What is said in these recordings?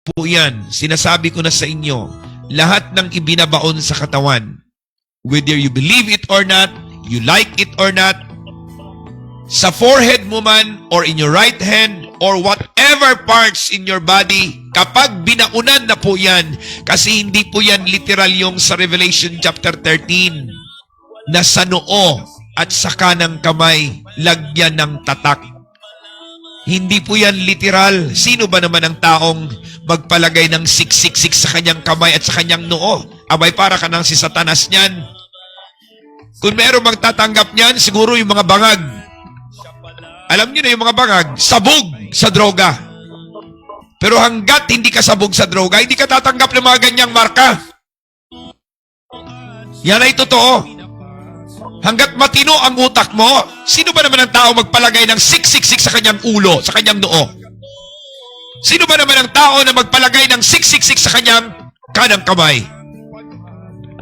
po yan. Sinasabi ko na sa inyo, lahat ng ibinabaon sa katawan, whether you believe it or not, you like it or not, sa forehead mo man, or in your right hand, or whatever parts in your body, kapag binaunan na po yan, kasi hindi po yan literal yung sa Revelation chapter 13, na sa noo at sa kanang kamay, lagyan ng tatak. Hindi po yan literal. Sino ba naman ang taong magpalagay ng 666 sa kanyang kamay at sa kanyang noo? Abay, para ka nang si Satanas niyan. Kung meron magtatanggap niyan, siguro yung mga bangag. Alam niyo na yung mga bangag, sabog sa droga. Pero hanggat hindi ka sabog sa droga, hindi ka tatanggap ng mga ganyang marka. Yan ay totoo. Hanggat matino ang utak mo, sino ba naman ang tao magpalagay ng 666 sa kanyang ulo, sa kanyang noo? Sino ba naman ang tao na magpalagay ng 666 sa kanyang kanang kamay?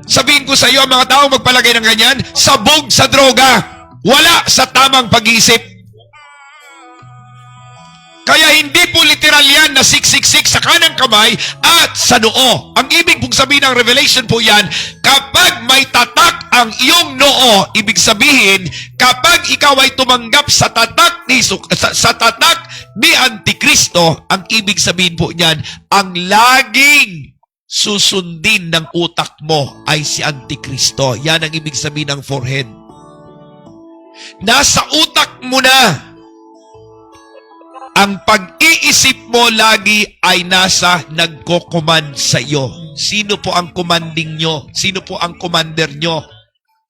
Sabihin ko sa iyo, ang mga tao magpalagay ng ganyan, sabog sa droga, wala sa tamang pag-iisip. Kaya hindi po literal yan na 666 sa kanang kamay at sa noo. Ang ibig pong sabihin ng Revelation po yan, kapag may tatak ang iyong noo, ibig sabihin, kapag ikaw ay tumanggap sa tatak ni Antikristo, ang ibig sabihin po niyan, ang laging susundin ng utak mo ay si Antikristo. Yan ang ibig sabihin ng forehead. Nasa utak mo na. Ang pag-iisip mo lagi ay nasa nagko-command sa iyo. Sino po ang commanding nyo? Sino po ang commander nyo?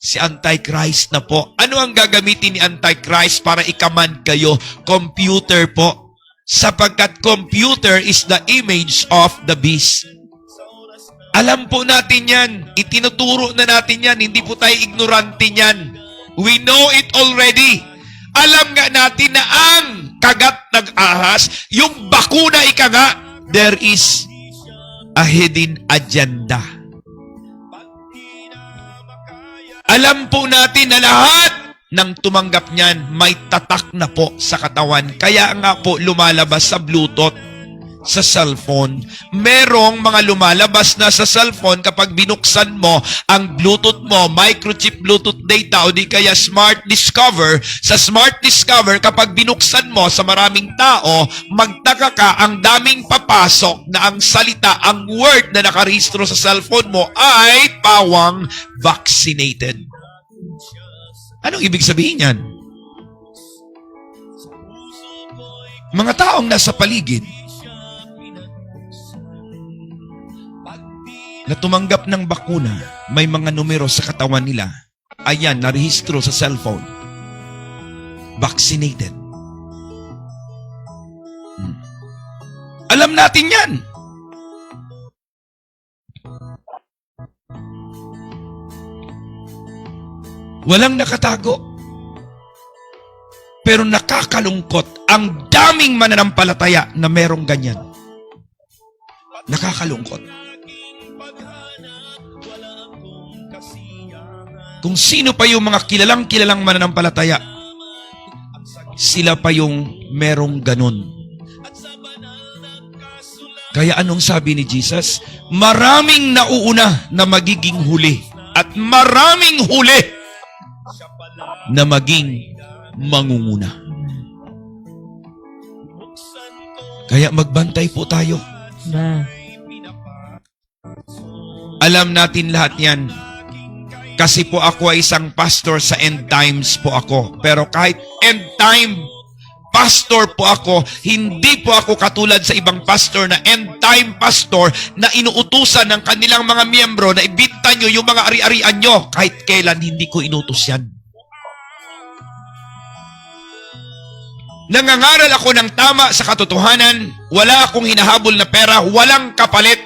Si Antichrist na po. Ano ang gagamitin ni Antichrist para i-command kayo? Computer po. Sapagkat computer is the image of the beast. Alam po natin yan. Itinuturo na natin yan. Hindi po tayo ignorante yan. We know it already. Alam nga natin na ang kagat nag-ahas, yung bakuna ika nga, there is a hidden agenda. Alam po natin na lahat ng tumanggap niyan, may tatak na po sa katawan. Kaya nga po lumalabas sa Bluetooth, sa cellphone. Merong mga lumalabas na sa cellphone kapag binuksan mo ang Bluetooth mo, microchip Bluetooth data o di kaya Smart Discover. Sa Smart Discover, kapag binuksan mo sa maraming tao, magtaka ka, ang daming papasok na ang salita, ang word na nakarehistro sa cellphone mo ay pawang vaccinated. Anong ibig sabihin yan? Mga taong nasa paligid na tumanggap ng bakuna, may mga numero sa katawan nila. Ayan, narehistro sa cellphone. Vaccinated. Alam natin yan. Walang nakatago. Pero nakakalungkot, ang daming mananampalataya na merong ganyan. Nakakalungkot. Kung sino pa yung mga kilalang mananampalataya, sila pa yung merong ganun. Kaya anong sabi ni Jesus? Maraming nauuna na magiging huli at maraming huli na maging mangunguna. Kaya magbantay po tayo. Alam natin lahat yan. Kasi po ako ay isang pastor sa end times po ako. Pero kahit end time pastor po ako, hindi po ako katulad sa ibang pastor na end time pastor na inuutusan ng kanilang mga miyembro na ibinta nyo yung mga ari-arian nyo. Kahit kailan hindi ko inutos yan. Nangangaral ako ng tama sa katotohanan, wala akong hinahabol na pera, walang kapalit.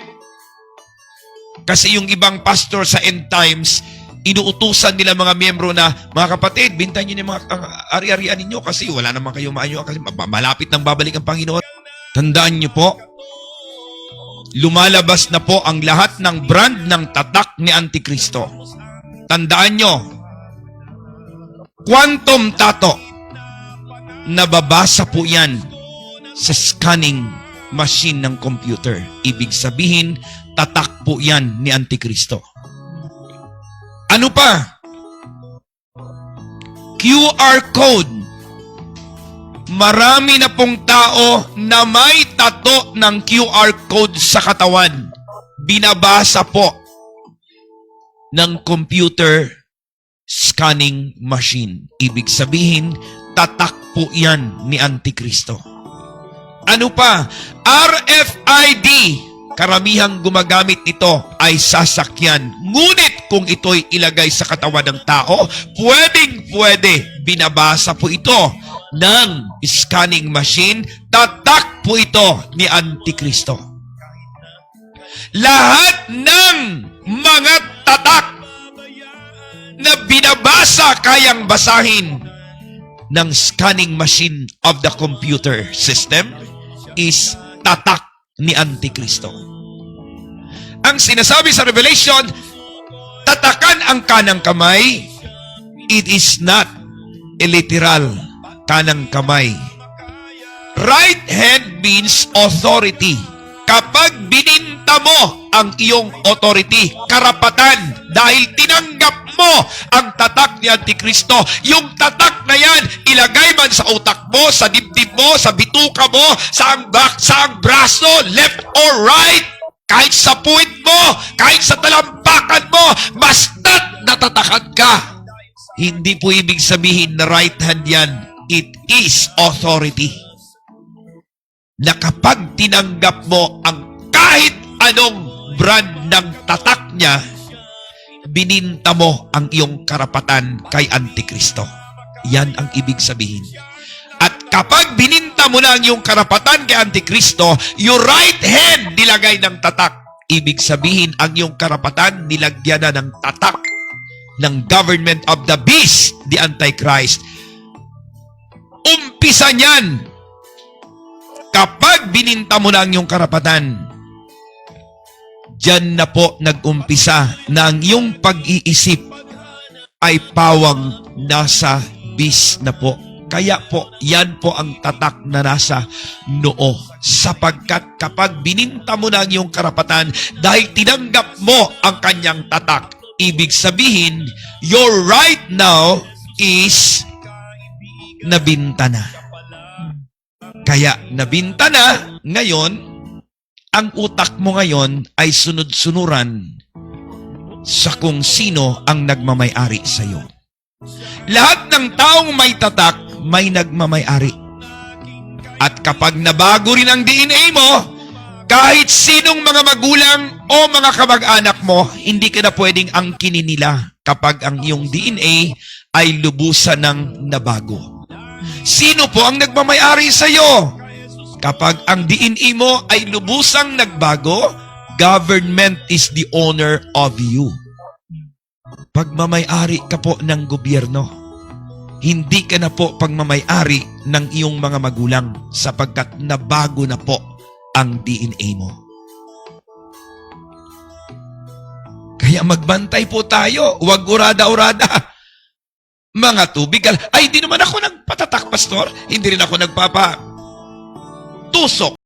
Kasi yung ibang pastor sa end times, inuutusan nila mga miyembro na, mga kapatid, bintahan nyo yung mga ari-arian ninyo kasi wala naman kayo maanyo kasi malapit nang babalik ang Panginoon. Tandaan nyo po, lumalabas na po ang lahat ng brand ng tatak ni Antikristo. Tandaan nyo, quantum tato, nababasa po yan sa scanning machine ng computer. Ibig sabihin, tatak po yan ni Antikristo. Ano pa? QR code. Marami na pong tao na may tato ng QR code sa katawan. Binabasa po ng computer scanning machine. Ibig sabihin, tatak po yan ni Antikristo. Ano pa? RFID. Karamihang gumagamit ito ay sasakyan. Ngunit kung ito'y ilagay sa katawan ng tao, pwedeng-pwede. Binabasa po ito ng scanning machine. Tatak po ito ni Antikristo. Lahat ng mga tatak na binabasa kayang basahin ng scanning machine of the computer system is tatak ni Antikristo. Ang sinasabi sa Revelation, tatakan ang kanang kamay, it is not a literal kanang kamay. Right hand means authority. Kapag bininta mo ang iyong authority, karapatan, dahil tinanggap mo ang tatak ni Antikristo, yung tatak na yan, ilagay man sa utak mo, sa dibdib mo, sa bituka mo, sa ang braso, left or right, kahit sa puwit mo, kahit sa talampakan mo, basta't natatakan ka. Hindi po ibig sabihin na right hand yan. It is authority. Na kapag tinanggap mo ang kahit anong brand ng tatak niya, bininta mo ang iyong karapatan kay Antikristo. Yan ang ibig sabihin. At kapag bininta mo na ang iyong karapatan kay Antikristo, your right hand nilagay ng tatak. Ibig sabihin, ang iyong karapatan nilagyan na ng tatak ng government of the beast, the Antichrist. Umpisa niyan. Kapag bininta mo na ang iyong karapatan, diyan na po nag-umpisa na ang iyong pag-iisip ay pawang nasa bis na po. Kaya po, yan po ang tatak na nasa noo. Sapagkat kapag bininta mo na ang iyong karapatan, dahil tinanggap mo ang kanyang tatak, ibig sabihin, your right now is nabinta na. Kaya nabinta na, ngayon, ang utak mo ngayon ay sunod-sunuran sa kung sino ang nagmamay-ari sa iyo. Lahat ng taong may tatak, may nagmamay-ari. At kapag nabago rin ang DNA mo, kahit sinong mga magulang o mga kamag-anak mo, hindi ka na pwedeng angkinin nila kapag ang iyong DNA ay lubusan ng nabago. Sino po ang nagmamay-ari sa iyo? Kapag ang DNA mo ay lubusang nagbago, government is the owner of you. Pagmamay-ari ka po ng gobyerno. Hindi ka na po pagmamay-ari ng iyong mga magulang sapagkat nabago na po ang DNA mo. Kaya magbantay po tayo. Huwag urada-urada. Mga tubig. Ay, hindi naman ako nagpatatak, pastor. Hindi rin ako nagpapatusok.